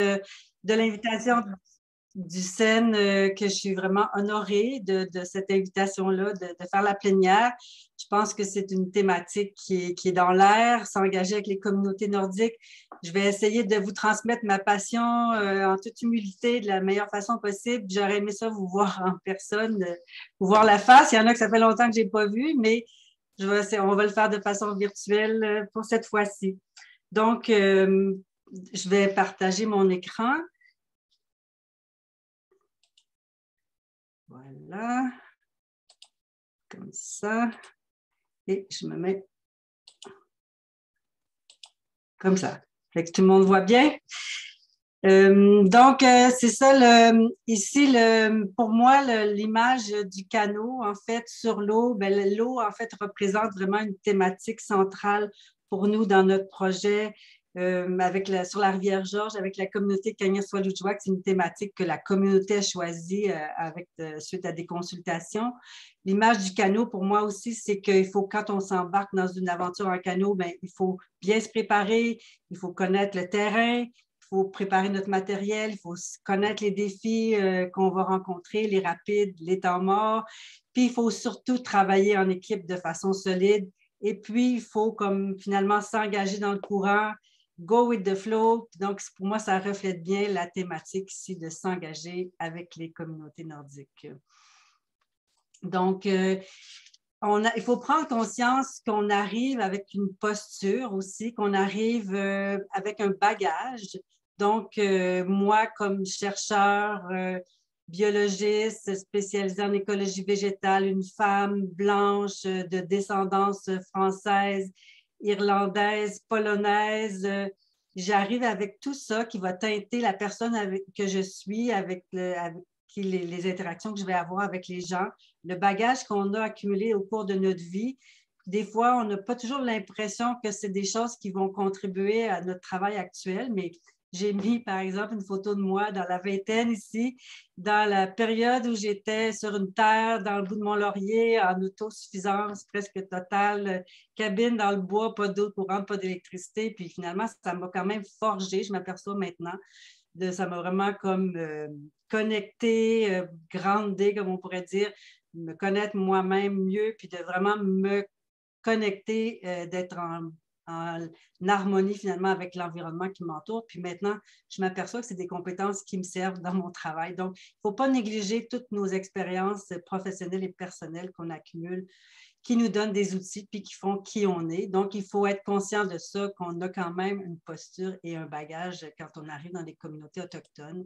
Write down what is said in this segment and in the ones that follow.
de l'invitation du SEN, que je suis vraiment honorée de cette invitation-là, de faire la plénière. Je pense que c'est une thématique qui est dans l'air, s'engager avec les communautés nordiques. Je vais essayer de vous transmettre ma passion en toute humilité, de la meilleure façon possible. J'aurais aimé ça vous voir en personne, vous voir la face. Il y en a que ça fait longtemps que je n'ai pas vu, mais on va le faire de façon virtuelle pour cette fois-ci. Donc, je vais partager mon écran. Voilà, comme ça. Et je me mets comme ça. Fait que tout le monde voit bien. Donc, c'est ça, ici, pour moi, l'image du canot, en fait, sur l'eau, l'eau, en fait, représente vraiment une thématique centrale pour nous dans notre projet. Sur la rivière Georges, avec la communauté Kaniaswalujwak, c'est une thématique que la communauté a choisie suite à des consultations. L'image du canot, pour moi aussi, c'est qu'il faut, quand on s'embarque dans une aventure en canot, il faut bien se préparer, il faut connaître le terrain, il faut préparer notre matériel, il faut connaître les défis qu'on va rencontrer, les rapides, les temps morts. Puis, il faut surtout travailler en équipe de façon solide. Et puis, il faut comme finalement s'engager dans le courant, go with the flow. Donc, pour moi, ça reflète bien la thématique ici de s'engager avec les communautés nordiques. Donc, il faut prendre conscience qu'on arrive avec une posture aussi, qu'on arrive avec un bagage. Donc, moi, comme chercheur, biologiste spécialisée en écologie végétale, une femme blanche de descendance française, irlandaise, polonaise, j'arrive avec tout ça qui va teinter la personne que je suis, avec les interactions que je vais avoir avec les gens, le bagage qu'on a accumulé au cours de notre vie. Des fois, on n'a pas toujours l'impression que c'est des choses qui vont contribuer à notre travail actuel, mais j'ai mis, par exemple, une photo de moi dans la vingtaine ici, dans la période où j'étais sur une terre dans le bout de Mont-Laurier, en autosuffisance presque totale, cabine dans le bois, pas d'eau courante, pas d'électricité. Puis finalement, ça m'a quand même forgé, je m'aperçois maintenant. Ça m'a vraiment comme connecté, groundé, comme on pourrait dire, me connaître moi-même mieux, puis de vraiment me connecter, d'être en harmonie finalement avec l'environnement qui m'entoure. Puis maintenant, je m'aperçois que c'est des compétences qui me servent dans mon travail. Donc, il ne faut pas négliger toutes nos expériences professionnelles et personnelles qu'on accumule, qui nous donnent des outils puis qui font qui on est. Donc, il faut être conscient de ça, qu'on a quand même une posture et un bagage quand on arrive dans les communautés autochtones.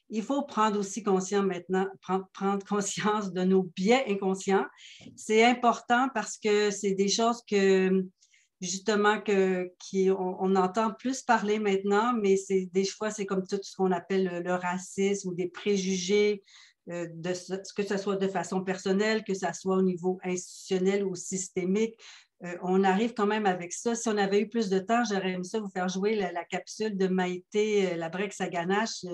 Il faut prendre aussi conscience maintenant, prendre conscience de nos biais inconscients. C'est important parce que c'est des choses que, justement, on entend plus parler maintenant, mais des fois, c'est comme tout ce qu'on appelle le racisme ou des préjugés, que ce soit de façon personnelle, que ce soit au niveau institutionnel ou systémique. On arrive quand même avec ça. Si on avait eu plus de temps, j'aurais aimé ça vous faire jouer la capsule de Maïté Labrec-Saganache,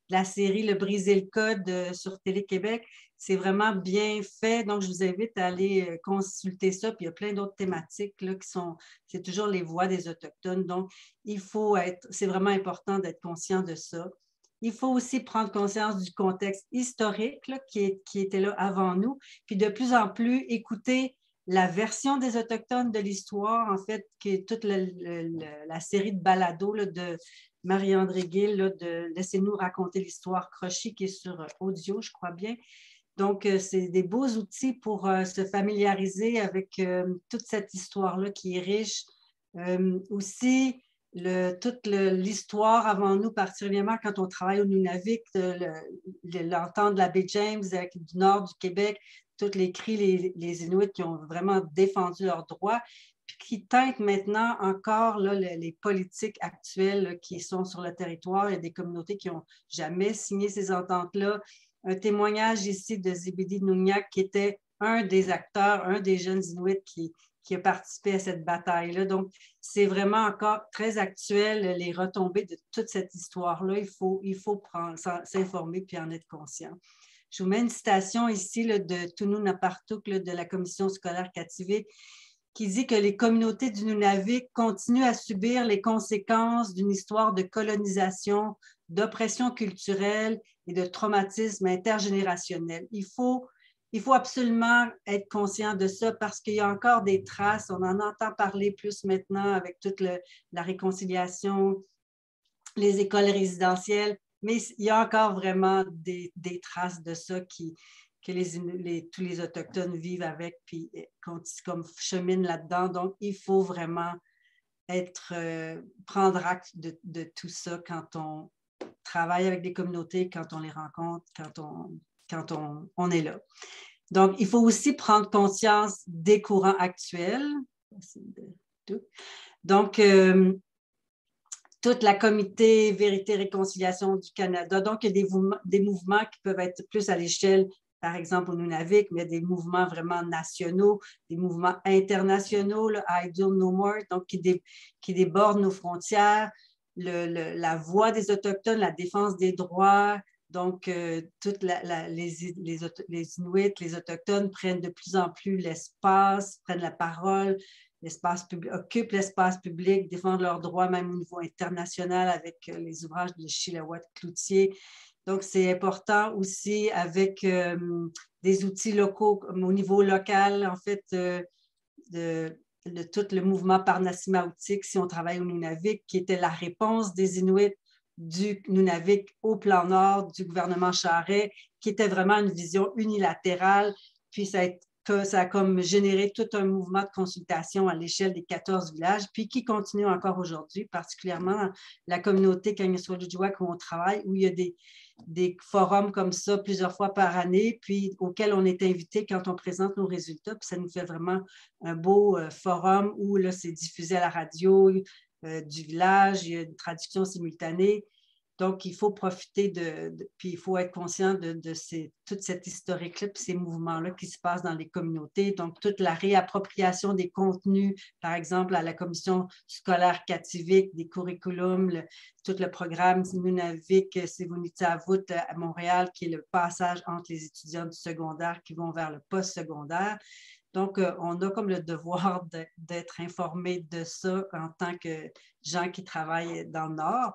la série Le briser le code sur Télé-Québec. C'est vraiment bien fait. Donc, je vous invite à aller consulter ça. Puis, il y a plein d'autres thématiques là, c'est toujours les voix des Autochtones. Donc, c'est vraiment important d'être conscient de ça. Il faut aussi prendre conscience du contexte historique là, qui était là avant nous. Puis, de plus en plus, écouter la version des Autochtones de l'histoire, en fait, qui est toute la série de balados là, de Marie-André Gill, là, de Laissez-nous raconter l'histoire Crochy, qui est sur audio, je crois bien. Donc, c'est des beaux outils pour se familiariser avec toute cette histoire-là qui est riche. Aussi, toute l'histoire avant nous, particulièrement quand on travaille au Nunavik, l'entente de la baie James du nord du Québec, tous les cris, les Inuits qui ont vraiment défendu leurs droits, puis qui teintent maintenant encore là, les politiques actuelles là, qui sont sur le territoire. Il y a des communautés qui n'ont jamais signé ces ententes-là. Un témoignage ici de Zebedi Nouniak, qui était un des acteurs, un des jeunes Inuits qui a participé à cette bataille-là. Donc, c'est vraiment encore très actuel, les retombées de toute cette histoire-là. Il faut s'informer puis en être conscient. Je vous mets une citation ici là, de Tunu Napartuk de la commission scolaire Kativik qui dit que les communautés du Nunavik continuent à subir les conséquences d'une histoire de colonisation, d'oppression culturelle et de traumatisme intergénérationnel. Il faut absolument être conscient de ça parce qu'il y a encore des traces. On en entend parler plus maintenant avec toute la réconciliation, les écoles résidentielles, mais il y a encore vraiment des traces de ça que tous les Autochtones vivent avec puis comme cheminent là-dedans. Donc, il faut vraiment prendre acte de tout ça quand on travaille avec des communautés, quand on les rencontre, quand on est là. Donc, il faut aussi prendre conscience des courants actuels. Donc, toute la Comité Vérité-Réconciliation du Canada. Donc, il y a des mouvements qui peuvent être plus à l'échelle, par exemple, au Nunavik, mais des mouvements vraiment nationaux, des mouvements internationaux, le I Do No More, donc qui débordent nos frontières, la voix des Autochtones, la défense des droits. Donc, les Inuits, les Autochtones prennent de plus en plus l'espace, prennent la parole, occupent l'espace public, défendent leurs droits même au niveau international avec les ouvrages de Chilhowat Cloutier. Donc, c'est important aussi avec des outils locaux, au niveau local, en fait, de tout le mouvement Parnassimautik, si on travaille au Nunavik, qui était la réponse des Inuits du Nunavik au plan nord du gouvernement Charest, qui était vraiment une vision unilatérale. Puis ça a comme généré tout un mouvement de consultation à l'échelle des 14 villages, puis qui continue encore aujourd'hui, particulièrement dans la communauté Kaneswalijuak où on travaille, où il y a des forums comme ça plusieurs fois par année, puis auxquels on est invité quand on présente nos résultats. Puis ça nous fait vraiment un beau forum où là, c'est diffusé à la radio du village, il y a une traduction simultanée. Donc, il faut profiter puis il faut être conscient de toute cette historique-là, puis ces mouvements-là qui se passent dans les communautés. Donc, toute la réappropriation des contenus, par exemple, à la commission scolaire Kativik, des curriculums, tout le programme Nunavik, Sivunitsaavut à Montréal, qui est le passage entre les étudiants du secondaire qui vont vers le post-secondaire. Donc, on a comme le devoir d'être informé de ça en tant que gens qui travaillent dans le Nord.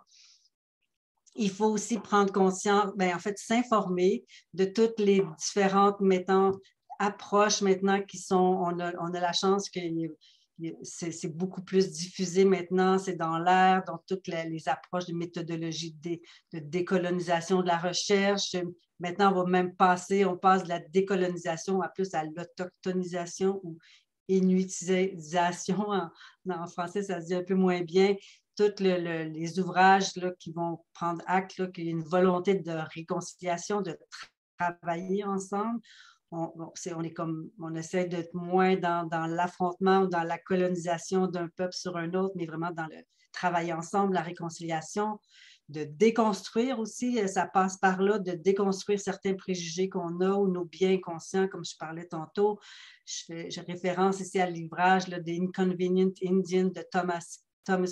Il faut aussi prendre conscience, en fait, s'informer de toutes les différentes, approches maintenant qui sont, on a la chance que c'est beaucoup plus diffusé maintenant, c'est dans l'air, dans toutes les approches de méthodologie de décolonisation de la recherche. Maintenant, on passe de la décolonisation à l'autochtonisation ou inuitisation. En français, ça se dit un peu moins bien. Tous les ouvrages là, qui vont prendre acte, qu'il y a une volonté de réconciliation, de travailler ensemble. On essaie d'être moins dans l'affrontement ou dans la colonisation d'un peuple sur un autre, mais vraiment dans le travail ensemble, la réconciliation, de déconstruire aussi, ça passe par là, de déconstruire certains préjugés qu'on a ou nos biais inconscients, comme je parlais tantôt. Je référence ici à l'ouvrage The Inconvenient Indian de Thomas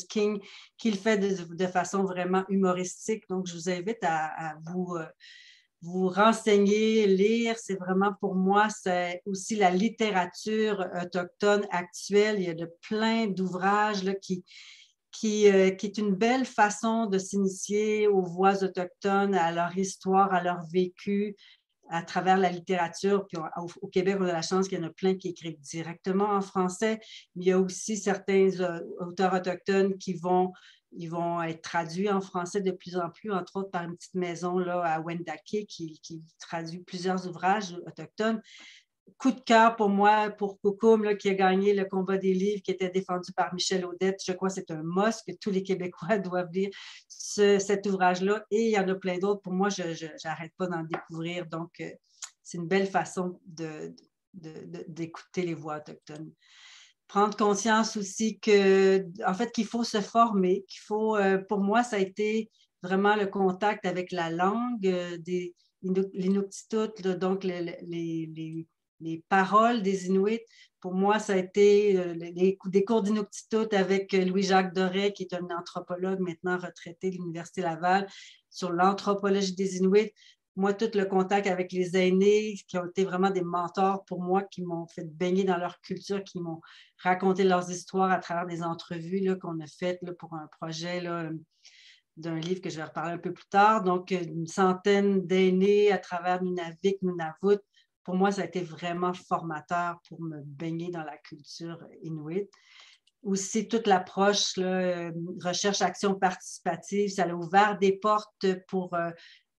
King, qui le fait de façon vraiment humoristique. Donc, je vous invite à vous renseigner, lire. C'est vraiment pour moi, c'est aussi la littérature autochtone actuelle. Il y a plein d'ouvrages là, qui est une belle façon de s'initier aux voix autochtones, à leur histoire, à leur vécu, à travers la littérature. Puis au Québec, on a la chance qu'il y en a plein qui écrivent directement en français, mais il y a aussi certains auteurs autochtones ils vont être traduits en français de plus en plus, entre autres par une petite maison là, à Wendake qui traduit plusieurs ouvrages autochtones. Coup de cœur pour moi, pour Coucoume, là, qui a gagné le combat des livres, qui était défendu par Michel Audette. Je crois que c'est un must que tous les Québécois doivent lire cet ouvrage-là. Et il y en a plein d'autres. Pour moi, je n'arrête pas d'en découvrir. Donc, c'est une belle façon d'écouter les voix autochtones. Prendre conscience aussi en fait, qu'il faut se former, pour moi, ça a été vraiment le contact avec la langue des l'Inuktitut, donc les paroles des Inuits. Pour moi, ça a été des cours d'Inuktitut avec Louis-Jacques Doré, qui est un anthropologue maintenant retraité de l'Université Laval, sur l'anthropologie des Inuits. moi, tout le contact avec les aînés qui ont été vraiment des mentors pour moi, qui m'ont fait baigner dans leur culture, qui m'ont raconté leurs histoires à travers des entrevues qu'on a faites là, pour un projet là, d'un livre que je vais reparler un peu plus tard. Donc, une centaine d'aînés à travers Nunavik, Nunavut. Pour moi, ça a été vraiment formateur pour me baigner dans la culture inuit. Aussi, toute l'approche, recherche-action participative, ça a ouvert des portes pour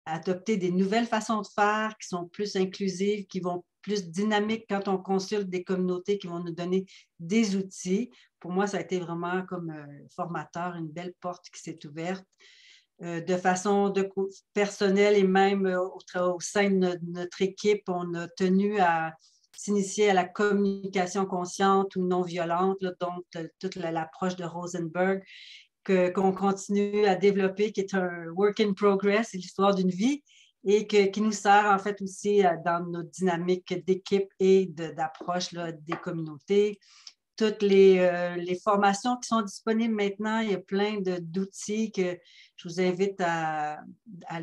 adopter des nouvelles façons de faire qui sont plus inclusives, qui vont plus dynamiques quand on consulte des communautés qui vont nous donner des outils. Pour moi, ça a été vraiment comme formateur, une belle porte qui s'est ouverte. De façon personnelle et même au sein de notre équipe, on a tenu à s'initier à la communication consciente ou non violente, là, donc toute l'approche de Rosenberg qu'on continue à développer, qui est un work in progress, c'est l'histoire d'une vie, et qui nous sert en fait aussi dans notre dynamique d'équipe et d'approche des communautés. Toutes les formations qui sont disponibles maintenant, il y a plein d'outils que je vous invite à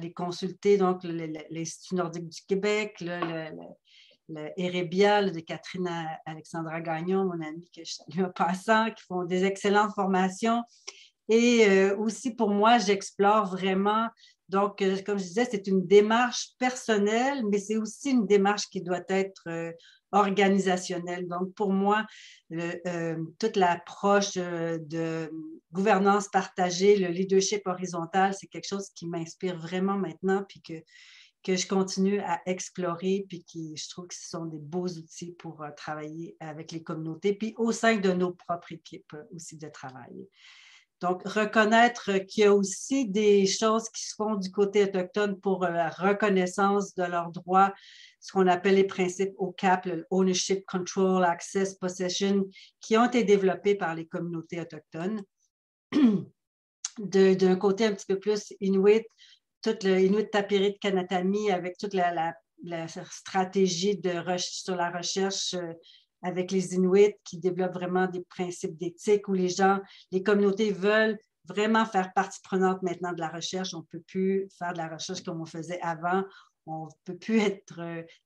les consulter. Donc, l'Institut nordique du Québec, le Erebia de Catherine Alexandra Gagnon, mon amie que je salue en passant, qui font des excellentes formations. Et aussi, pour moi, j'explore vraiment. Donc, comme je disais, c'est une démarche personnelle, mais c'est aussi une démarche qui doit être organisationnelle. Donc, pour moi, toute l'approche de gouvernance partagée, le leadership horizontal, c'est quelque chose qui m'inspire vraiment maintenant, puis que je continue à explorer, puis je trouve que ce sont des beaux outils pour travailler avec les communautés, puis au sein de nos propres équipes aussi de travail. Donc, reconnaître qu'il y a aussi des choses qui se font du côté autochtone pour la reconnaissance de leurs droits, ce qu'on appelle les principes OCAP, le Ownership, Control, Access, Possession, qui ont été développés par les communautés autochtones. D'un côté un petit peu plus inuit, tout le Inuit Tapiri de Kanatami avec toute la stratégie sur la recherche avec les Inuits qui développent vraiment des principes d'éthique où les communautés veulent vraiment faire partie prenante maintenant de la recherche. On ne peut plus faire de la recherche comme on faisait avant. On ne peut plus être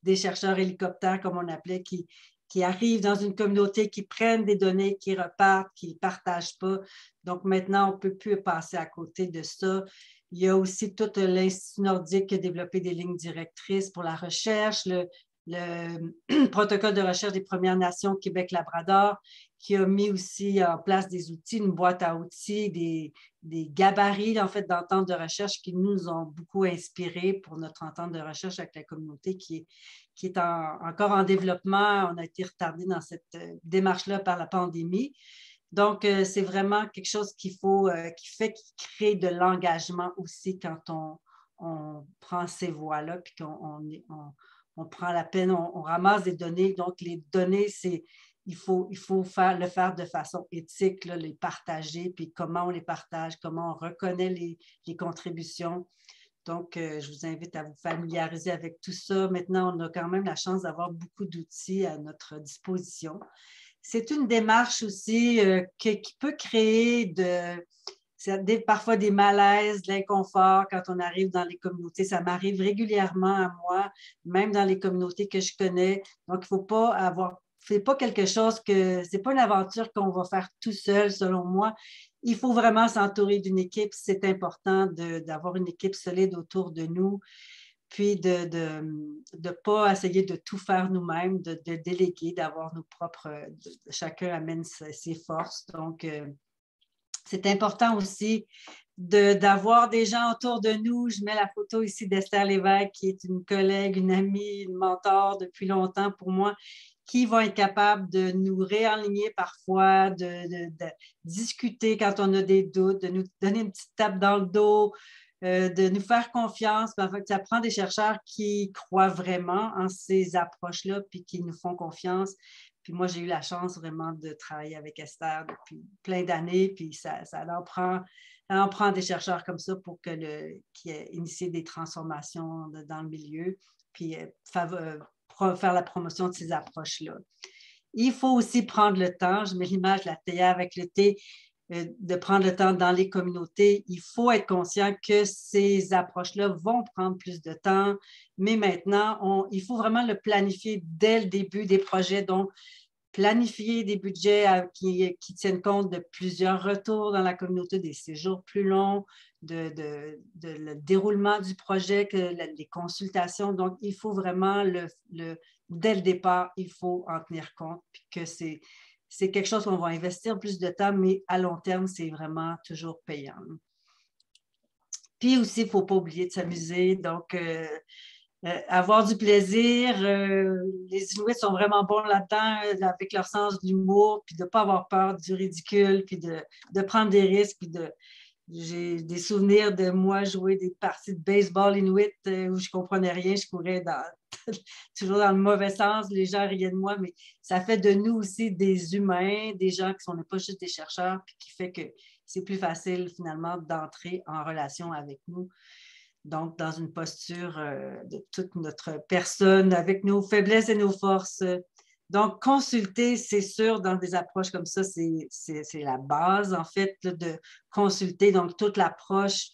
des chercheurs hélicoptères, comme on appelait, qui arrivent dans une communauté, qui prennent des données, qui repartent, qui ne partagent pas. Donc maintenant, on ne peut plus passer à côté de ça. Il y a aussi tout l'Institut nordique qui a développé des lignes directrices pour la recherche, le protocole de recherche des Premières Nations Québec-Labrador, qui a mis aussi en place des outils, une boîte à outils, des gabarits en fait, d'entente de recherche qui nous ont beaucoup inspirés pour notre entente de recherche avec la communauté qui est encore en développement. On a été retardé dans cette démarche-là par la pandémie. Donc, c'est vraiment quelque chose qui crée de l'engagement aussi quand on prend ces voies-là, puis qu'on prend la peine, on ramasse des données. Donc, les données, il faut le faire de façon éthique, là, les partager, puis comment on les partage, comment on reconnaît les contributions. Donc, je vous invite à vous familiariser avec tout ça. Maintenant, on a quand même la chance d'avoir beaucoup d'outils à notre disposition. C'est une démarche aussi qui peut créer parfois des malaises, de l'inconfort quand on arrive dans les communautés. Ça m'arrive régulièrement à moi, même dans les communautés que je connais. Donc, il ne faut pas c'est pas quelque chose c'est pas une aventure qu'on va faire tout seul, selon moi. Il faut vraiment s'entourer d'une équipe. C'est important d'avoir une équipe solide autour de nous. Puis de ne pas essayer de tout faire nous-mêmes, de déléguer, d'avoir nos propres... chacun amène ses forces. Donc, c'est important aussi d'avoir des gens autour de nous. Je mets la photo ici d'Esther Lévesque, qui est une collègue, une amie, une mentor depuis longtemps pour moi, qui vont être capables de nous réaligner parfois, de discuter quand on a des doutes, de nous donner une petite tape dans le dos, de nous faire confiance. En fait, ça prend des chercheurs qui croient vraiment en ces approches-là, puis qui nous font confiance. Puis moi, j'ai eu la chance vraiment de travailler avec Esther depuis plein d'années, puis ça en prend des chercheurs comme ça pour qui aient initié des transformations dans le milieu, puis faire la promotion de ces approches-là. Il faut aussi prendre le temps. Je mets l'image de la théière avec le thé. de prendre le temps dans les communautés. Il faut être conscient que ces approches-là vont prendre plus de temps, mais maintenant, il faut vraiment le planifier dès le début des projets. Donc, planifier des budgets qui tiennent compte de plusieurs retours dans la communauté, des séjours plus longs, le déroulement du projet, les consultations. Donc, il faut vraiment, dès le départ, il faut en tenir compte, puis que c'est quelque chose qu'on va investir plus de temps, mais à long terme, c'est vraiment toujours payant. Puis aussi, il ne faut pas oublier de s'amuser. Donc, avoir du plaisir. Les Inuits sont vraiment bons là-dedans, avec leur sens de l'humour, puis de ne pas avoir peur du ridicule, puis de prendre des risques. J'ai des souvenirs de moi jouer des parties de baseball Inuit où je ne comprenais rien, je courais toujours dans le mauvais sens, les gens riaient de moi, mais ça fait de nous aussi des humains, des gens qui n'est pas juste des chercheurs, puis qui fait que c'est plus facile finalement d'entrer en relation avec nous. Donc, dans une posture de toute notre personne, avec nos faiblesses et nos forces. Donc, consulter, c'est sûr, dans des approches comme ça, c'est la base, en fait, là, de consulter. Donc, toute l'approche,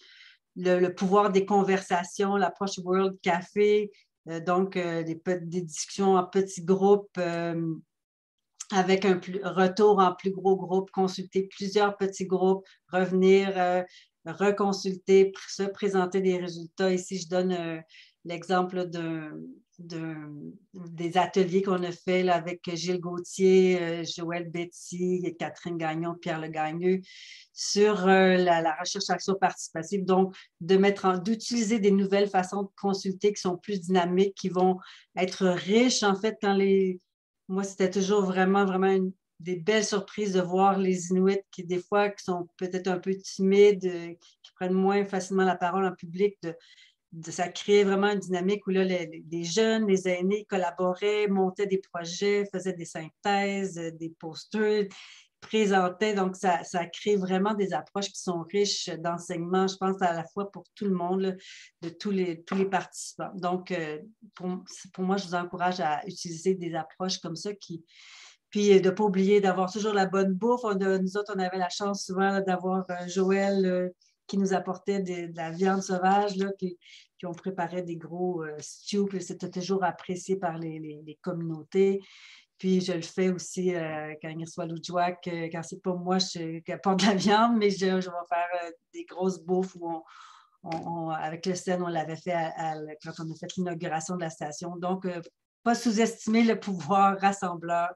le pouvoir des conversations, l'approche World Café, donc des discussions en petits groupes avec un retour en plus gros groupe, consulter plusieurs petits groupes, revenir, reconsulter, se présenter des résultats. Ici, je donne l'exemple des ateliers qu'on a fait là, avec Gilles Gauthier, Joël Betty, Catherine Gagnon, Pierre Le Gagneux sur la recherche-action participative. Donc, d'utiliser des nouvelles façons de consulter qui sont plus dynamiques, qui vont être riches, en fait, moi, c'était toujours vraiment, vraiment des belles surprises de voir les Inuits des fois, qui sont peut-être un peu timides, qui prennent moins facilement la parole en public. Ça créait vraiment une dynamique où là, les jeunes, les aînés collaboraient, montaient des projets, faisaient des synthèses, des posters, présentaient. Donc, ça crée vraiment des approches qui sont riches d'enseignement, je pense, à la fois pour tout le monde, là, de tous les participants. Donc, pour moi, je vous encourage à utiliser des approches comme ça puis de ne pas oublier d'avoir toujours la bonne bouffe. Nous autres, on avait la chance souvent d'avoir Joël qui nous apportait de la viande sauvage, là, puis on préparait des gros stews, puis c'était toujours apprécié par les communautés. Puis je le fais aussi quand il reçoit l'Oujouak, quand c'est pas moi qui apporte de la viande, mais je vais faire des grosses bouffes où avec le SEN, on l'avait fait quand on a fait l'inauguration de la station. Donc, pas sous-estimer le pouvoir rassembleur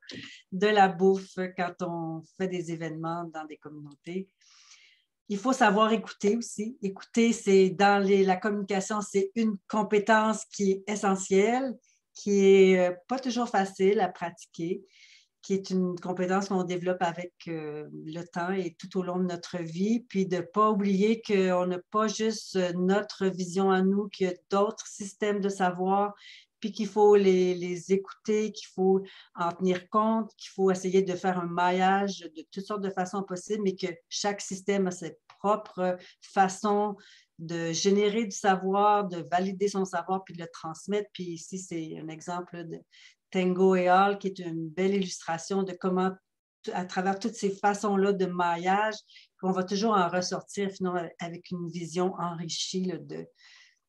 de la bouffe quand on fait des événements dans des communautés. Il faut savoir écouter aussi. Écouter, c'est la communication, c'est une compétence qui est essentielle, qui n'est pas toujours facile à pratiquer, qui est une compétence qu'on développe avec le temps et tout au long de notre vie, puis de ne pas oublier qu'on n'a pas juste notre vision à nous, qu'il y a d'autres systèmes de savoir, puis qu'il faut les écouter, qu'il faut en tenir compte, qu'il faut essayer de faire un maillage de toutes sortes de façons possibles, mais que chaque système a ses propres façons de générer du savoir, de valider son savoir, puis de le transmettre. Puis ici, c'est un exemple de Tango et Hall, qui est une belle illustration de comment, à travers toutes ces façons-là de maillage, qu'on va toujours en ressortir finalement avec une vision enrichie là,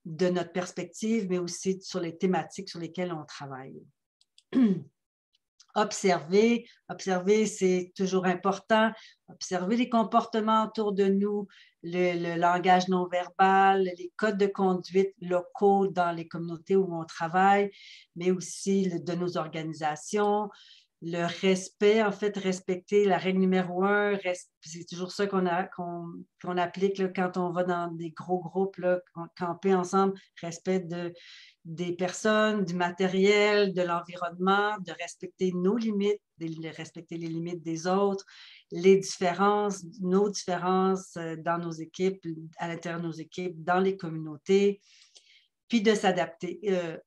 de notre perspective, mais aussi sur les thématiques sur lesquelles on travaille. Observer, c'est toujours important. Observer les comportements autour de nous, le langage non verbal, les codes de conduite locaux dans les communautés où on travaille, mais aussi de nos organisations. Le respect, en fait, respecter la règle numéro 1, c'est toujours ça qu'on applique là, quand on va dans des gros groupes, là, camper ensemble, respect des personnes, du matériel, de l'environnement, de respecter nos limites, de respecter les limites des autres, les différences, nos différences dans nos équipes, à l'intérieur de nos équipes, dans les communautés, puis de s'adapter.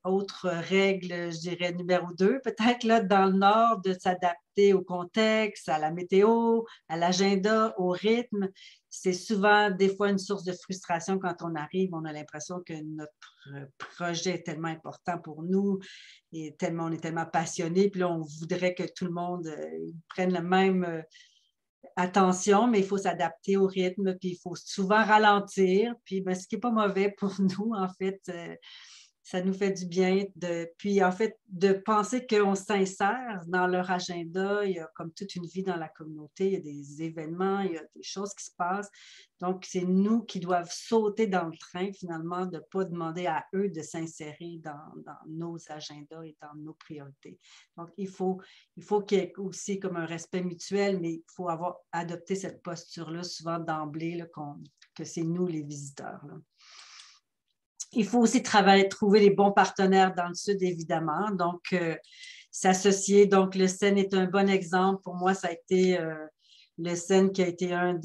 Autre règle, je dirais numéro 2, peut-être là dans le Nord, de s'adapter au contexte, à la météo, à l'agenda, au rythme. C'est souvent des fois une source de frustration quand on arrive. On a l'impression que notre projet est tellement important pour nous et on est tellement passionné. Puis là, on voudrait que tout le monde prenne attention, mais il faut s'adapter au rythme, puis il faut souvent ralentir. Puis ben, ce qui n'est pas mauvais pour nous, en fait, ça nous fait du bien puis en fait, de penser qu'on s'insère dans leur agenda. Il y a comme toute une vie dans la communauté, il y a des événements, il y a des choses qui se passent. Donc, c'est nous qui doivent sauter dans le train, finalement, de ne pas demander à eux de s'insérer dans nos agendas et dans nos priorités. Donc, il faut qu'il y ait aussi comme un respect mutuel, mais il faut avoir adopté cette posture-là souvent d'emblée, là, que c'est nous les visiteurs, là. Il faut aussi trouver les bons partenaires dans le Sud, évidemment. Donc, s'associer. Donc, le SEN est un bon exemple. Pour moi, ça a été le SEN qui a été un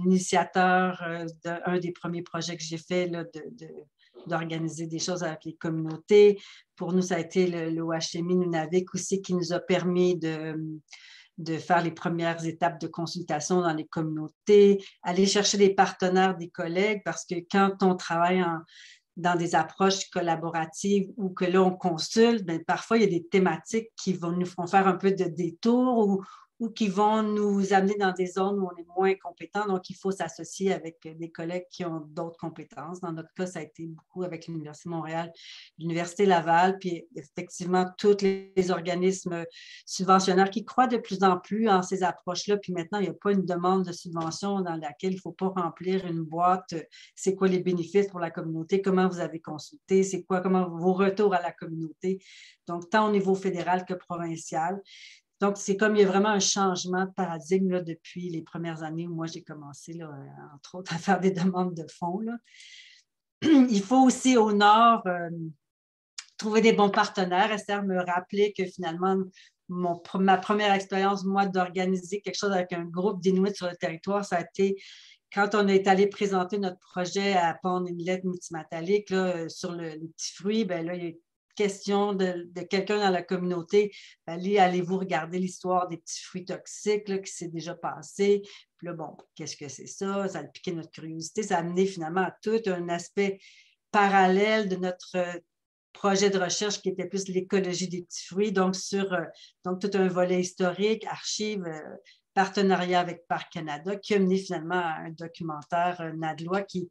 initiateur d'un des premiers projets que j'ai fait là, d'organiser des choses avec les communautés. Pour nous, ça a été l'OHMI Nunavik aussi qui nous a permis de faire les premières étapes de consultation dans les communautés, aller chercher des partenaires, des collègues, parce que quand on travaille dans des approches collaboratives ou que là, on consulte, bien, parfois, il y a des thématiques qui nous font faire un peu de détour ou qui vont nous amener dans des zones où on est moins compétent. Donc, il faut s'associer avec des collègues qui ont d'autres compétences. Dans notre cas, ça a été beaucoup avec l'Université de Montréal, l'Université Laval, puis effectivement, tous les organismes subventionnaires qui croient de plus en plus en ces approches-là. Puis maintenant, il n'y a pas une demande de subvention dans laquelle il ne faut pas remplir une boîte. C'est quoi les bénéfices pour la communauté? Comment vous avez consulté? C'est quoi? Comment vos retours à la communauté? Donc, tant au niveau fédéral que provincial. Donc, c'est comme il y a vraiment un changement de paradigme là, depuis les premières années où moi j'ai commencé, là, entre autres, à faire des demandes de fonds, là. Il faut aussi au Nord trouver des bons partenaires. Esther me rappelait que finalement, ma première expérience, moi, d'organiser quelque chose avec un groupe d'Inuits sur le territoire, ça a été quand on est allé présenter notre projet à Pont-Inlet Multimatalique là, sur les petits fruits, bien là, il y a question de quelqu'un dans la communauté, allez-vous regarder l'histoire des petits fruits toxiques là, qui s'est déjà passé. Puis là, bon, qu'est-ce que c'est ça? Ça a piqué notre curiosité. Ça a amené finalement à tout un aspect parallèle de notre projet de recherche qui était plus l'écologie des petits fruits, donc donc tout un volet historique, archives, partenariat avec Parc Canada, qui a mené finalement à un documentaire NADLOI qui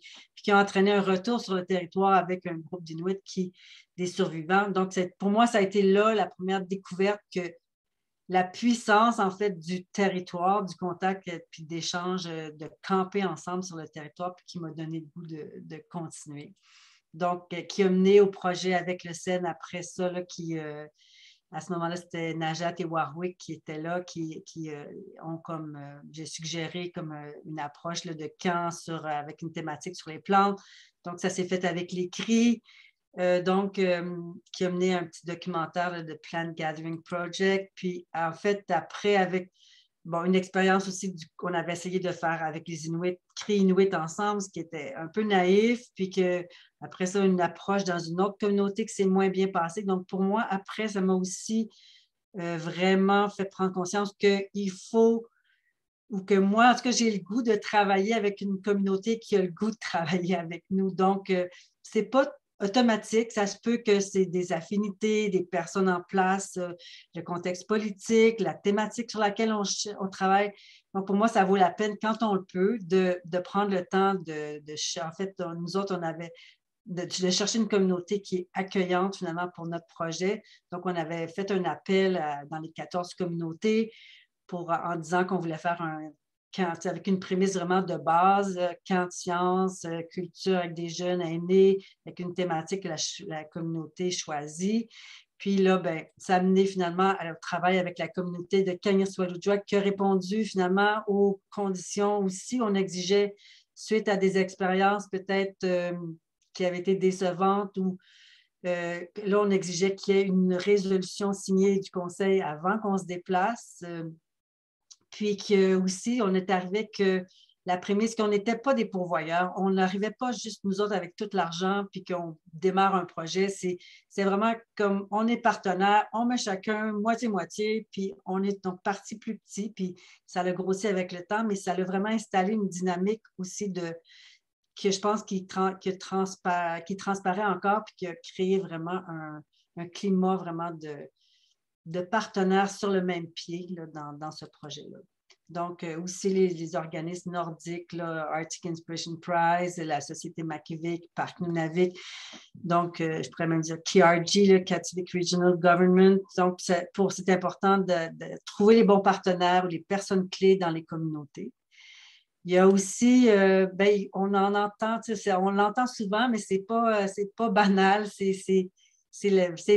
a entraîné un retour sur le territoire avec un groupe d'Inuits des survivants. Donc, pour moi, ça a été là la première découverte que la puissance, en fait, du territoire, du contact puis d'échange, de camper ensemble sur le territoire, puis qui m'a donné le goût de continuer. Donc, qui a mené au projet avec le SEN après ça, là, à ce moment-là, c'était Najat et Warwick qui étaient là, qui ont comme, j'ai suggéré comme une approche là, de camp avec une thématique sur les plantes. Donc, ça s'est fait avec les cris. Qui a mené un petit documentaire là, de Plant Gathering Project. Puis, en fait, après, avec une expérience aussi qu'on avait essayé de faire avec les Inuits, créer Inuit ensemble, ce qui était un peu naïf, puis après ça, une approche dans une autre communauté qui s'est moins bien passée. Donc, pour moi, après, ça m'a aussi vraiment fait prendre conscience qu'il faut, ou que moi, en tout cas, j'ai le goût de travailler avec une communauté qui a le goût de travailler avec nous. Donc, c'est pas automatique. Ça se peut que c'est des affinités, des personnes en place, le contexte politique, la thématique sur laquelle on travaille. Donc, pour moi, ça vaut la peine, quand on le peut, de prendre le temps en fait, nous autres, on avait de chercher une communauté qui est accueillante, finalement, pour notre projet. Donc, on avait fait un appel dans les 14 communautés en disant qu'on voulait faire avec une prémisse vraiment de base, camp de sciences, culture avec des jeunes aînés, avec une thématique que la communauté choisit. Puis là, ben, ça a mené finalement au travail avec la communauté de Kaniaswalujwa qui a répondu finalement aux conditions aussi. On exigeait, suite à des expériences peut-être qui avaient été décevantes ou là, on exigeait qu'il y ait une résolution signée du conseil avant qu'on se déplace. Puis aussi, on est arrivé que la prémisse qu'on n'était pas des pourvoyeurs. On n'arrivait pas juste nous autres avec tout l'argent puis qu'on démarre un projet. C'est vraiment comme on est partenaire, on met chacun moitié-moitié, puis on est donc parti plus petit, puis ça l'a grossi avec le temps, mais ça l'a vraiment installé une dynamique aussi que je pense qui transparaît encore, puis qui a créé vraiment un climat vraiment de partenaires sur le même pied là, dans ce projet-là. Donc, aussi les organismes nordiques, là, Arctic Inspiration Prize, la Société Makivik, Parc Nunavik. Donc, je pourrais même dire KRG, le Kativik Regional Government. Donc, c'est important de trouver les bons partenaires ou les personnes clés dans les communautés. Il y a aussi, on en entend, on l'entend souvent, mais c'est pas banal, c'est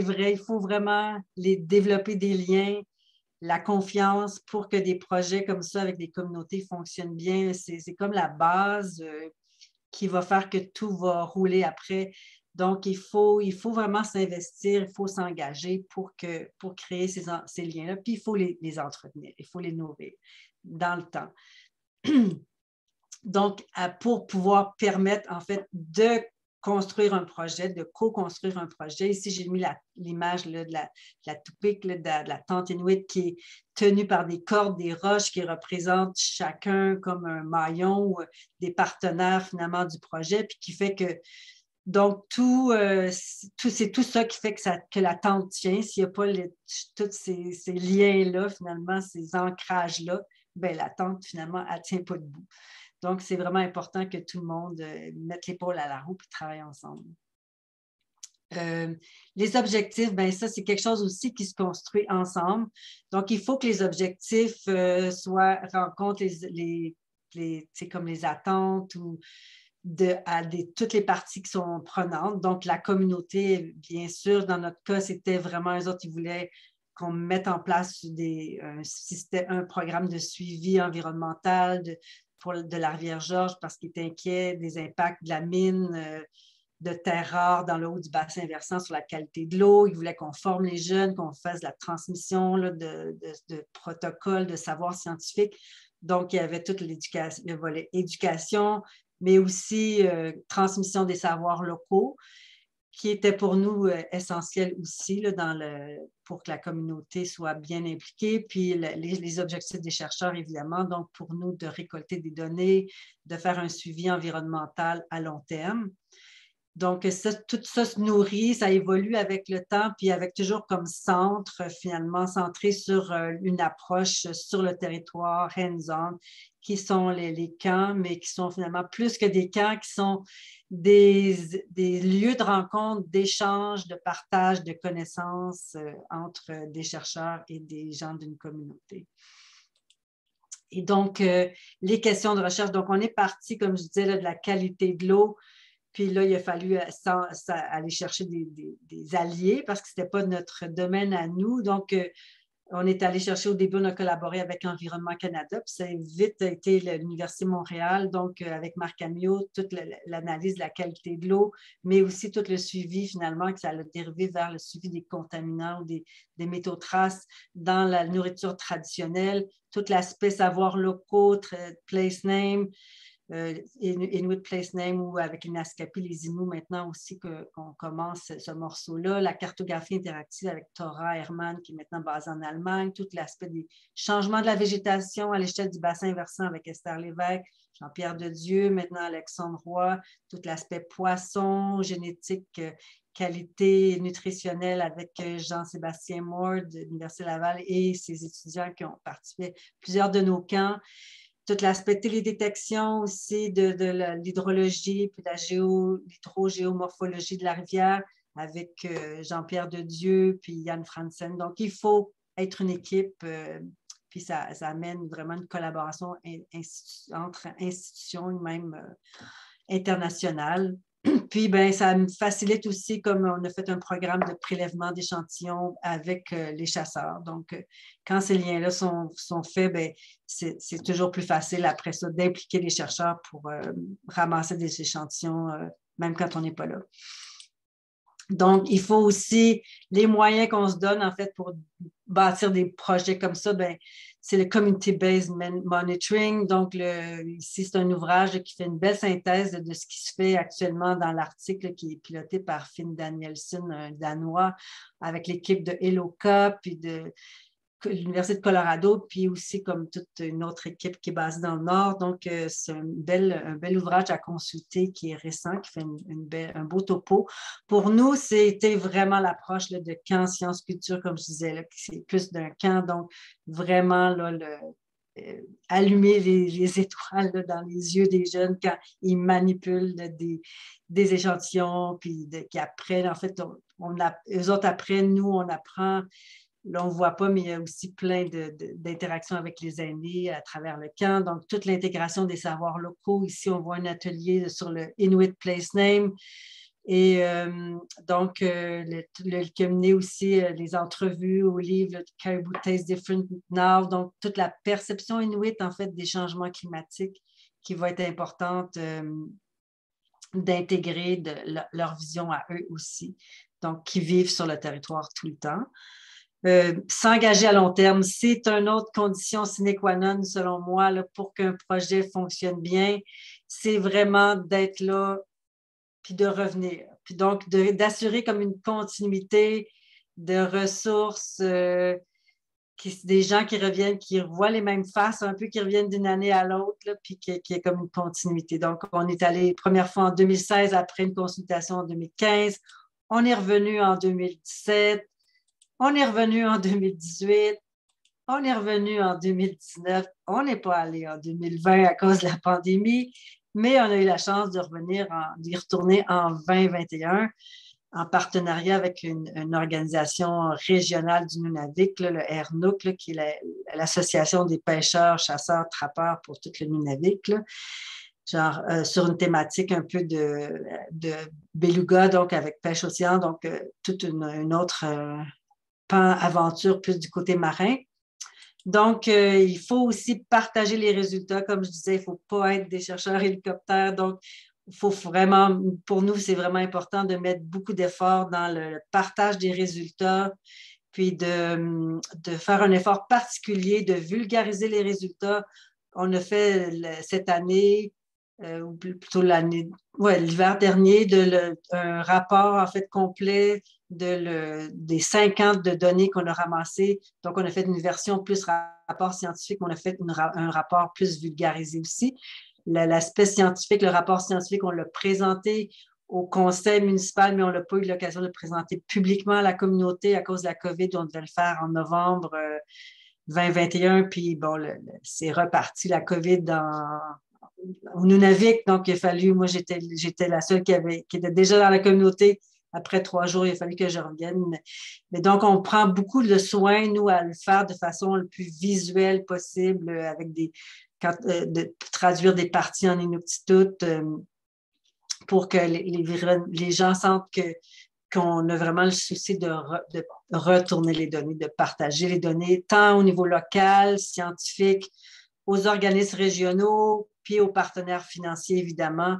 vrai, il faut vraiment développer des liens, la confiance pour que des projets comme ça avec des communautés fonctionnent bien. C'est comme la base qui va faire que tout va rouler après. Donc, il faut vraiment s'investir, il faut s'engager pour créer ces liens-là, puis il faut les entretenir, il faut les nourrir dans le temps. Donc, pour pouvoir permettre, en fait, de construire un projet, de co-construire un projet. Ici, j'ai mis l'image de la toupik, de la tente inuit qui est tenue par des cordes, des roches qui représentent chacun comme un maillon ou des partenaires finalement du projet, puis qui fait que, donc, c'est tout ça qui fait que la tente tient. S'il n'y a pas tous ces liens-là, finalement, ces ancrages-là, bien, la tente, finalement, elle ne tient pas debout. Donc, c'est vraiment important que tout le monde mette l'épaule à la roue et travaille ensemble. Les objectifs, bien ça, c'est quelque chose aussi qui se construit ensemble. Donc, il faut que les objectifs rencontrent comme les attentes ou toutes les parties qui sont prenantes. Donc, la communauté, bien sûr, dans notre cas, c'était vraiment eux autres qui voulaient qu'on mette en place un programme de suivi environnemental de la rivière Georges parce qu'il est inquiet des impacts de la mine de terre rare dans le haut du bassin versant sur la qualité de l'eau. Il voulait qu'on forme les jeunes, qu'on fasse la transmission là, de protocoles, de savoirs scientifiques. Donc, il y avait toute le volet éducation, mais aussi transmission des savoirs locaux, qui était pour nous essentiel aussi là, pour que la communauté soit bien impliquée. Puis les objectifs des chercheurs, évidemment, donc pour nous de récolter des données, de faire un suivi environnemental à long terme. Donc, tout ça se nourrit, ça évolue avec le temps, puis avec toujours comme centre, finalement, centré sur une approche sur le territoire, hands-on, qui sont les camps, mais qui sont finalement plus que des camps, qui sont des lieux de rencontre, d'échange, de partage de connaissances entre des chercheurs et des gens d'une communauté. Et donc, les questions de recherche, donc on est parti, comme je disais, là, de la qualité de l'eau. Puis là, il a fallu aller chercher des alliés parce que ce n'était pas notre domaine à nous. Donc, on est allé chercher, au début, on a collaboré avec Environnement Canada, puis ça a vite été l'Université de Montréal, donc avec Marc Amiot, toute l'analyse de la qualité de l'eau, mais aussi tout le suivi, finalement, que ça a dérivé vers le suivi des contaminants ou des métaux traces dans la nourriture traditionnelle, tout l'aspect savoir locaux, place name, Inuit Place Name ou avec les Naskapi, les Inuits maintenant aussi qu'on commence ce morceau-là. La cartographie interactive avec Thora Hermann qui est maintenant basée en Allemagne. Tout l'aspect des changements de la végétation à l'échelle du bassin versant avec Esther Lévesque, Jean-Pierre Dedieu, maintenant Alexandre Roy. Tout l'aspect poisson, génétique, qualité nutritionnelle avec Jean-Sébastien Moore de l'Université Laval et ses étudiants qui ont participé à plusieurs de nos camps. Tout l'aspect télédétection aussi de l'hydrologie, puis l'hydrogéomorphologie de la rivière avec Jean-Pierre Dedieu, puis Yann Franzen. Donc, il faut être une équipe, puis ça amène vraiment une collaboration entre institutions, même internationales. Puis, ben, ça me facilite aussi, comme on a fait un programme de prélèvement d'échantillons avec les chasseurs. Donc, quand ces liens-là sont faits, ben, c'est toujours plus facile après ça d'impliquer les chercheurs pour ramasser des échantillons, même quand on n'est pas là. Donc, il faut aussi les moyens qu'on se donne, en fait, pour bâtir des projets comme ça, ben, c'est le Community-Based Monitoring. Donc, ici, c'est un ouvrage qui fait une belle synthèse de ce qui se fait actuellement dans l'article qui est piloté par Finn Danielsen, un Danois, avec l'équipe de ELOCA, puis de l'Université de Colorado, puis aussi comme toute une autre équipe qui est basée dans le Nord. Donc, c'est un bel ouvrage à consulter qui est récent, qui fait un beau topo. Pour nous, c'était vraiment l'approche de camp sciences culture, comme je disais, là, c'est plus d'un camp. Donc, vraiment, là, allumer les étoiles là, dans les yeux des jeunes quand ils manipulent là, des échantillons, puis qui apprennent. En fait, eux autres apprennent, nous, on apprend. Là, on ne voit pas, mais il y a aussi plein d'interactions avec les aînés à travers le camp. Donc, toute l'intégration des savoirs locaux. Ici, on voit un atelier sur le Inuit Place Name. Et donc, qui a mené aussi les entrevues au livre le Caribou Taste Different Now. Donc, toute la perception inuit, en fait, des changements climatiques qui va être importante d'intégrer leur vision à eux aussi. Donc, qui vivent sur le territoire tout le temps. S'engager à long terme, c'est une autre condition sine qua non, selon moi, là, pour qu'un projet fonctionne bien. C'est vraiment d'être là puis de revenir. Puis donc, d'assurer comme une continuité de ressources, des gens qui reviennent, qui revoient les mêmes faces, un peu qui reviennent d'une année à l'autre, là, puis qu'il y ait comme une continuité. Donc, on est allé première fois en 2016, après une consultation en 2015. On est revenu en 2017. On est revenu en 2018. On est revenu en 2019. On n'est pas allé en 2020 à cause de la pandémie, mais on a eu la chance d'y retourner en 2021 en partenariat avec une organisation régionale du Nunavik, là, le RNUC, là, qui est l'Association des pêcheurs, chasseurs, trappeurs pour tout le Nunavik, là, genre sur une thématique un peu de beluga, donc avec pêche océan, donc toute une autre aventure plus du côté marin. Donc, il faut aussi partager les résultats. Comme je disais, il ne faut pas être des chercheurs hélicoptères. Donc, il faut vraiment, pour nous, c'est vraiment important de mettre beaucoup d'efforts dans le partage des résultats, puis de faire un effort particulier de vulgariser les résultats. On a fait cette année, ou plutôt l'hiver dernier, un rapport en fait complet des 50 de données qu'on a ramassées. Donc, on a fait une version plus rapport scientifique, on a fait un rapport plus vulgarisé aussi. L'aspect scientifique, le rapport scientifique, on l'a présenté au conseil municipal, mais on n'a pas eu l'occasion de le présenter publiquement à la communauté à cause de la COVID. On devait le faire en novembre 2021, puis bon, c'est reparti la COVID au Nunavik. Donc, il a fallu, moi, j'étais la seule qui était déjà dans la communauté. Après 3 jours, il a fallu que je revienne. Mais donc, on prend beaucoup de soin, nous, à le faire de façon le plus visuelle possible, avec de traduire des parties en inuktitut pour que les gens sentent qu'on a vraiment le souci de retourner les données, de partager les données, tant au niveau local, scientifique, aux organismes régionaux, puis aux partenaires financiers, évidemment.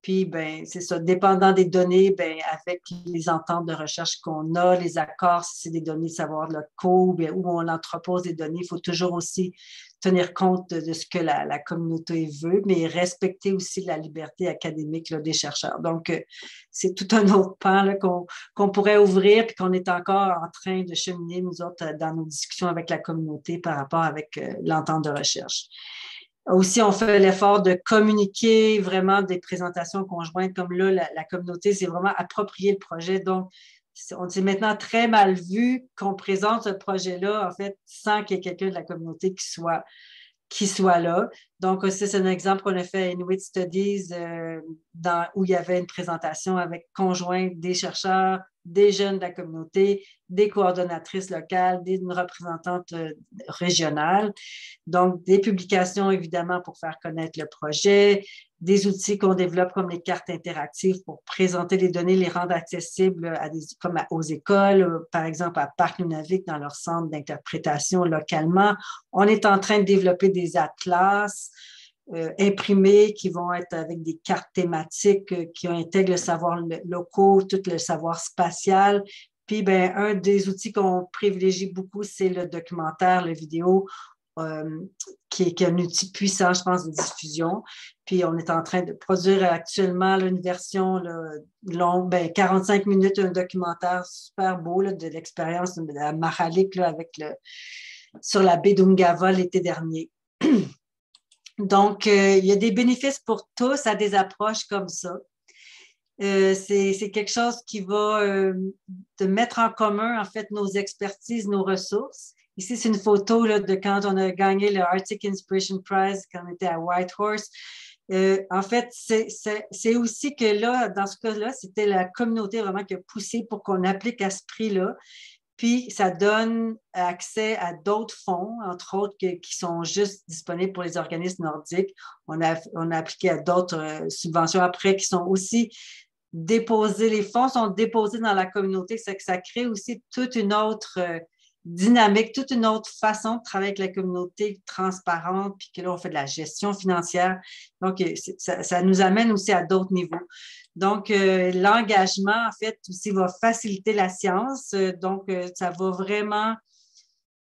Puis, ben, c'est ça, dépendant des données, ben, avec les ententes de recherche qu'on a, les accords, si c'est des données de savoir locaux, bien, où on entrepose des données, il faut toujours aussi tenir compte de ce que la communauté veut, mais respecter aussi la liberté académique là, des chercheurs. Donc, c'est tout un autre pan qu'on pourrait ouvrir, puis qu'on est encore en train de cheminer, nous autres, dans nos discussions avec la communauté par rapport avec l'entente de recherche. Aussi, on fait l'effort de communiquer vraiment des présentations conjointes, comme là, la communauté s'est vraiment approprié le projet. Donc, on s'est maintenant très mal vu qu'on présente ce projet-là, en fait, sans qu'il y ait quelqu'un de la communauté qui soit là. Donc, c'est un exemple qu'on a fait à Inuit Studies, où il y avait une présentation avec conjointe des chercheurs, des jeunes de la communauté, des coordonnatrices locales, une représentante régionale. Donc, des publications, évidemment, pour faire connaître le projet, des outils qu'on développe comme les cartes interactives pour présenter les données, les rendre accessibles aux écoles, par exemple à Parc Nunavik dans leur centre d'interprétation localement. On est en train de développer des atlas imprimés qui vont être avec des cartes thématiques qui intègrent le savoir local, tout le savoir spatial. Puis, ben, un des outils qu'on privilégie beaucoup, c'est le documentaire, la vidéo, qui est un outil puissant, je pense, de diffusion. Puis, on est en train de produire actuellement là, une version longue, 45 minutes, un documentaire super beau là, de l'expérience de la Mahalik là, sur la baie d'Ungava l'été dernier. Donc, il y a des bénéfices pour tous à des approches comme ça. C'est quelque chose qui va de mettre en commun, en fait, nos expertises, nos ressources Ici, c'est une photo là, de quand on a gagné le Arctic Inspiration Prize, quand on était à Whitehorse. En fait, c'est aussi que là, dans ce cas-là, c'était la communauté vraiment qui a poussé pour qu'on applique à ce prix-là. Puis, ça donne accès à d'autres fonds, entre autres, qui sont juste disponibles pour les organismes nordiques. On a appliqué à d'autres subventions après qui sont aussi déposées. Les fonds sont déposés dans la communauté. C'est que ça crée aussi toute une autre dynamique, toute une autre façon de travailler avec la communauté transparente, puis que là, on fait de la gestion financière. Donc, ça nous amène aussi à d'autres niveaux. Donc, l'engagement, en fait, aussi va faciliter la science. Donc, ça va vraiment,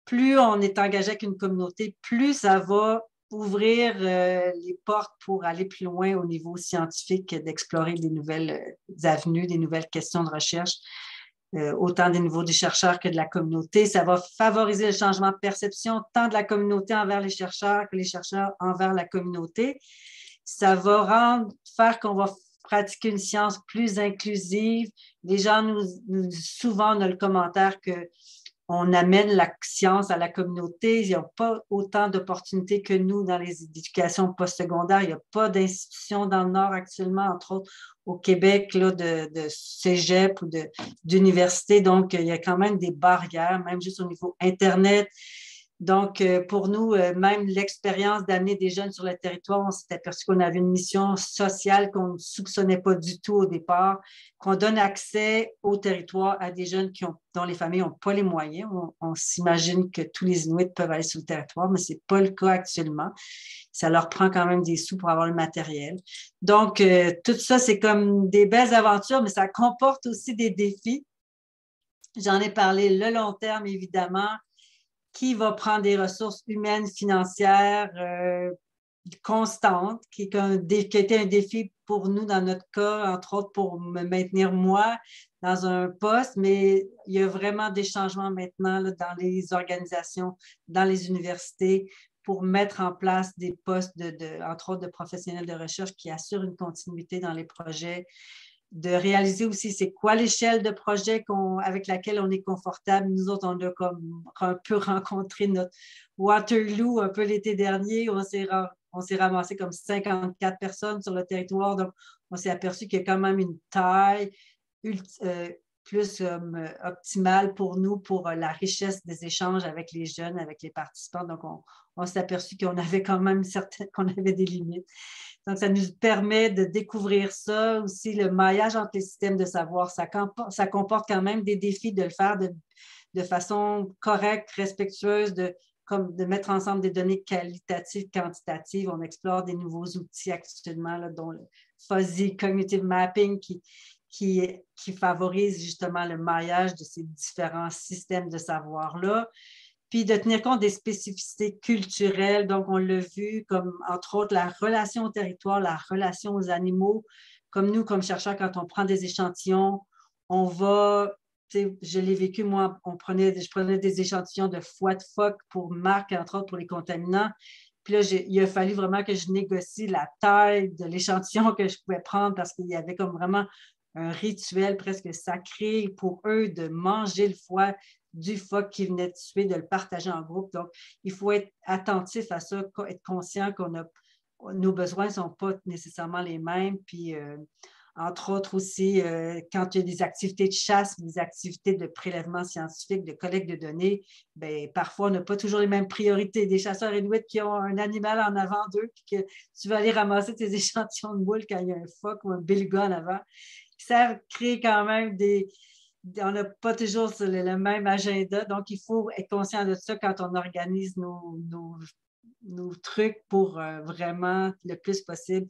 plus on est engagé avec une communauté, plus ça va ouvrir les portes pour aller plus loin au niveau scientifique, d'explorer des nouvelles avenues, des nouvelles questions de recherche, autant des niveaux des chercheurs que de la communauté. Ça va favoriser le changement de perception tant de la communauté envers les chercheurs que les chercheurs envers la communauté. Ça va faire qu'on va pratiquer une science plus inclusive. Les gens souvent, on a le commentaire qu'on amène la science à la communauté. Il n'y a pas autant d'opportunités que nous dans les éducations postsecondaires. Il n'y a pas d'institutions dans le Nord actuellement, entre autres au Québec, là, de cégep ou d'université. Donc, il y a quand même des barrières, même juste au niveau Internet. Donc, pour nous, même l'expérience d'amener des jeunes sur le territoire, on s'est aperçu qu'on avait une mission sociale qu'on ne soupçonnait pas du tout au départ, qu'on donne accès au territoire à des jeunes dont les familles n'ont pas les moyens. On s'imagine que tous les Inuits peuvent aller sur le territoire, mais ce n'est pas le cas actuellement. Ça leur prend quand même des sous pour avoir le matériel. Donc, tout ça, c'est comme des belles aventures, mais ça comporte aussi des défis. J'en ai parlé le long terme, évidemment. Qui va prendre des ressources humaines, financières constantes, qui a été un défi pour nous dans notre cas, entre autres pour me maintenir moi dans un poste, mais il y a vraiment des changements maintenant là, dans les organisations, dans les universités, pour mettre en place des postes, entre autres de professionnels de recherche qui assurent une continuité dans les projets, de réaliser aussi c'est quoi l'échelle de projet avec laquelle on est confortable. Nous autres, on a comme un peu rencontré notre Waterloo un peu l'été dernier. On s'est ramassé comme 54 personnes sur le territoire. Donc, on s'est aperçu qu'il y a quand même une taille plus optimale pour nous, pour la richesse des échanges avec les jeunes, avec les participants. Donc, on s'est aperçu qu'on avait quand même qu'on avait des limites. Donc, ça nous permet de découvrir ça. Aussi, le maillage entre les systèmes de savoir, ça comporte quand même des défis de le faire de façon correcte, respectueuse, de mettre ensemble des données qualitatives, quantitatives. On explore des nouveaux outils actuellement, là, dont le Fuzzy Cognitive Mapping qui favorise justement le maillage de ces différents systèmes de savoir-là. Puis de tenir compte des spécificités culturelles. Donc, on l'a vu comme, entre autres, la relation au territoire, la relation aux animaux. Comme nous, comme chercheurs, quand on prend des échantillons, on va, je l'ai vécu, moi, je prenais des échantillons de foie de phoque pour marque, entre autres, pour les contaminants. Puis là, il a fallu vraiment que je négocie la taille de l'échantillon que je pouvais prendre parce qu'il y avait comme vraiment un rituel presque sacré pour eux de manger le foie du phoque qui venait de tuer, de le partager en groupe. Donc, il faut être attentif à ça, être conscient nos besoins ne sont pas nécessairement les mêmes. Puis, entre autres aussi, quand il y a des activités de chasse, des activités de prélèvement scientifique, de collecte de données, bien, parfois, on n'a pas toujours les mêmes priorités. Des chasseurs inuits qui ont un animal en avant d'eux, puis que tu vas aller ramasser tes échantillons de boules quand il y a un phoque ou un beluga en avant. Ça crée quand même on n'a pas toujours le même agenda, donc il faut être conscient de ça quand on organise nos trucs pour vraiment le plus possible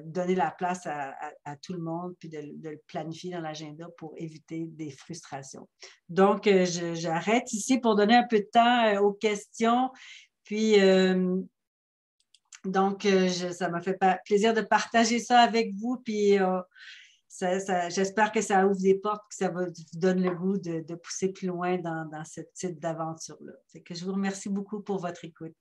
donner la place à tout le monde puis de le planifier dans l'agenda pour éviter des frustrations. Donc, j'arrête ici pour donner un peu de temps aux questions. Puis, donc, ça m'a fait plaisir de partager ça avec vous. Puis, j'espère que ça ouvre des portes, que ça vous donne le goût de pousser plus loin dans ce type d'aventure-là. Je vous remercie beaucoup pour votre écoute.